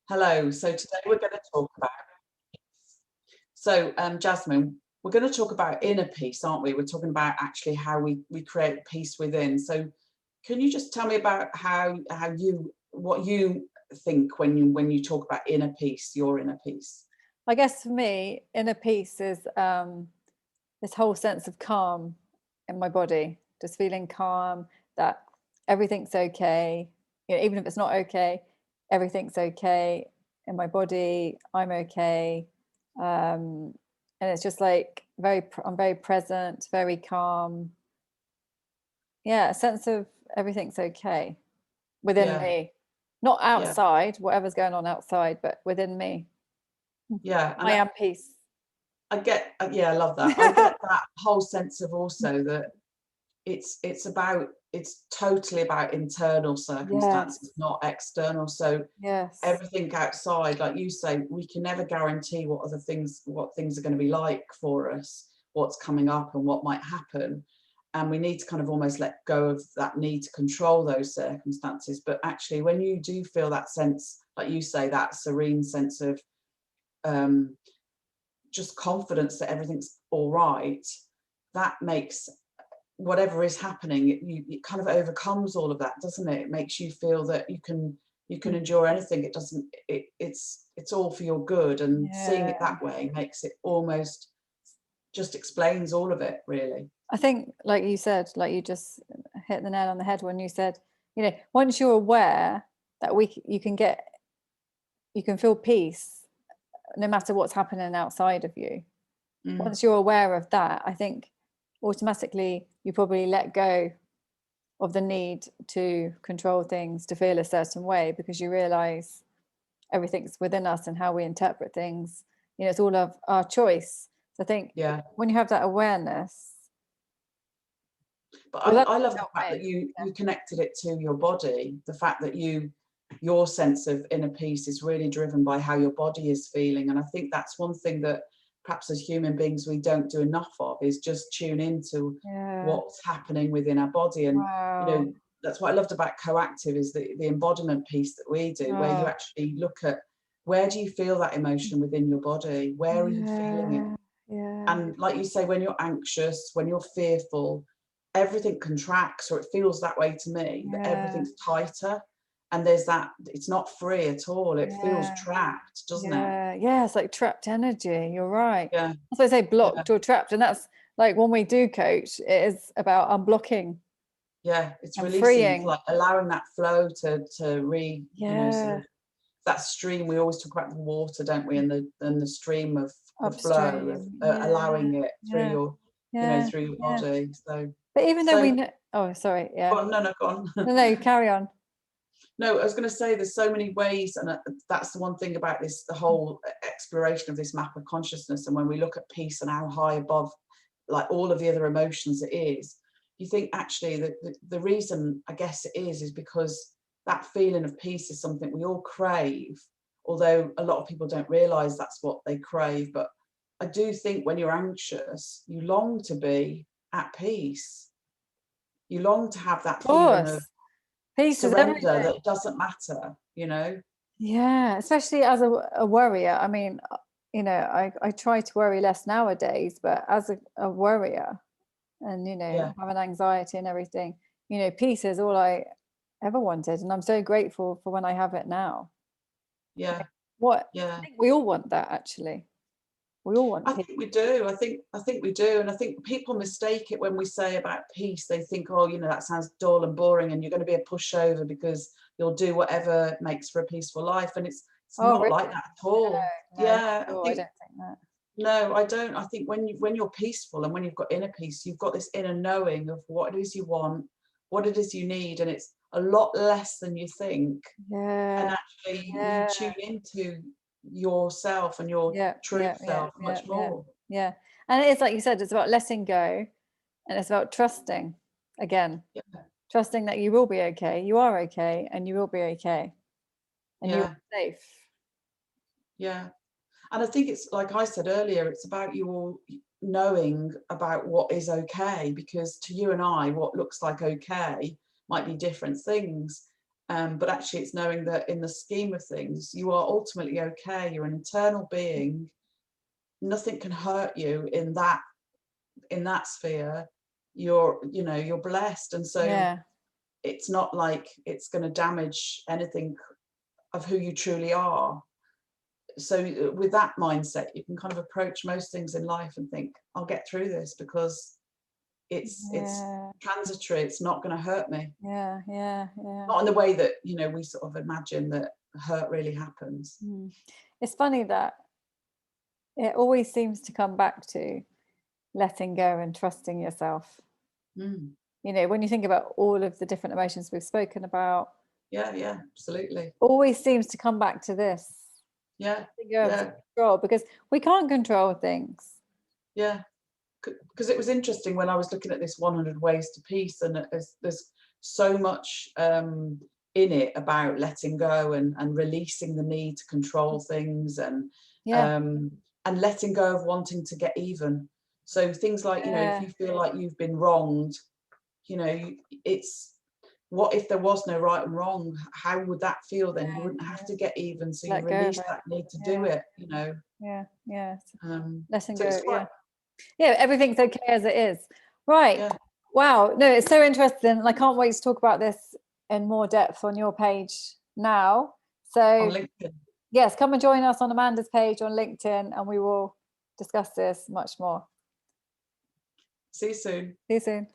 Hello. So today we're going to talk about. Jasmine, we're going to talk about inner peace, aren't we? We're talking about actually how we create peace within. So, can you just tell me about how you what you think when you talk about inner peace, your inner peace? I guess for me, inner peace is this whole sense of calm in my body, just feeling calm that everything's okay. Even if it's not okay, everything's okay in my body. I'm okay, and it's just like I'm very present, very calm. Yeah, a sense of everything's okay within Yeah, me, not yeah, outside, whatever's going on outside, but within me. yeah. And I am peace. yeah, I love that. I get that whole sense of also that it's totally about internal circumstances, Yes, not external. So yes. everything outside, like you say, we can never guarantee what things are going to be like for us, what's coming up and what might happen. And we need to kind of almost let go of that need to control those circumstances. But actually, when you do feel that sense, like you say, that serene sense of um, just confidence that everything's all right, that makes whatever is happening, it kind of overcomes all of that, doesn't it? It makes you feel that you can endure anything. It doesn't it's all for your good, and seeing it Yeah. that way makes it almost just explains all of it, really. I think, like you said, like you just hit the nail on the head when you said, once you're aware that you can feel peace no matter what's happening outside of you. Mm, Once you're aware of that, I think automatically you probably let go of the need to control things, to feel a certain way, because you realize everything's within us and how we interpret things. It's all of our choice. So I think yeah, when you have that awareness, but well, that I love the helped fact me. that you connected it to your body, the fact that your sense of inner peace is really driven by how your body is feeling. And I think that's one thing that perhaps as human beings we don't do enough of, is just tune into Yeah. what's happening within our body. And you Wow. know that's what I loved about coactive, is the embodiment piece that we do, where you Oh, actually look at where do you feel that emotion within your body, where are you feeling it. yeah. Yeah. And like you say, when you're anxious, when you're fearful, everything contracts, or it feels that way to me, that Yeah. everything's tighter. And there's that, it's not free at all. It feels Yeah. trapped, doesn't it? Yeah. Yeah. It's like trapped energy. You're right. Yeah, That's why I say yeah, blocked or trapped. And that's like when we do coach, it is about unblocking yeah. It's and releasing, freeing. like allowing that flow sort Yeah. of that stream. We always talk about the water, don't we? And the stream of the flow of Upstream. Yeah. allowing it through Yeah. your, Yeah. through your Yeah. body. So, But even though we so know, oh, sorry. go Yeah. on, no, no, go on. No, no, you carry on. No, I was going to say there's so many ways, and that's the one thing about this, the whole exploration of this map of consciousness. And when we look at peace and how high above, like all of the other emotions it is, you think actually that the reason I guess it is because that feeling of peace is something we all crave, although a lot of people don't realize that's what they crave. But I do think when you're anxious, you long to be at peace. You long to have that Of feeling of course. Peace is surrender, everything. that it doesn't matter. Yeah, especially as a worrier. I mean, I try to worry less nowadays, but as a worrier and, Yeah, having anxiety and everything, peace is all I ever wanted. And I'm so grateful for when I have it now. yeah, I yeah. think we all want that actually. We all want I peace. think we do. I think we do. And I think people mistake it when we say about peace. They think, oh, that sounds dull and boring, and you're going to be a pushover because you'll do whatever makes for a peaceful life. And it's Oh, not really? like that at No, all. no, not Yeah, at I all. I think don't think that. no, I don't. I think when you're peaceful and when you've got inner peace, you've got this inner knowing of what it is you want, what it is you need, and it's a lot less than you think. And Yeah, actually you yeah, tune into yourself and your yeah, true yeah, yeah, self yeah, much yeah, more. yeah. And it is like you said, it's about letting go and it's about trusting again. Yeah, Trusting that you will be okay, you are okay, and you will be okay, and you're yeah, safe. yeah. And I think it's like I said earlier, it's about you all knowing about what is okay, because to you and I, what looks like okay might be different things. But actually it's knowing that in the scheme of things, you are ultimately okay. You're an internal being. Nothing can hurt you in that sphere. You're blessed. And so it's not like it's going to damage anything of who you truly are. So with that mindset, you can kind of approach most things in life and think, I'll get through this because it's transitory. It's not going to hurt me. Not in the way that we sort of imagine that hurt really happens. It's funny that it always seems to come back to letting go and trusting yourself. When you think about all of the different emotions we've spoken about, absolutely, always seems to come back to this. Control, because we can't control things. Because it was interesting when I was looking at this 100 ways to peace, and there's so much in it about letting go and releasing the need to control things, and letting go of wanting to get even. So things like if you feel like you've been wronged, it's, what if there was no right and wrong? How would that feel then? You wouldn't have to get even, so you release that need to do it. Letting go. Everything's okay as it is. Right. Wow. No, it's so interesting. I can't wait to talk about this in more depth on your page now. So on LinkedIn. Yes, come and join us on Amanda's page on LinkedIn, and we will discuss this much more. See you soon. See you soon.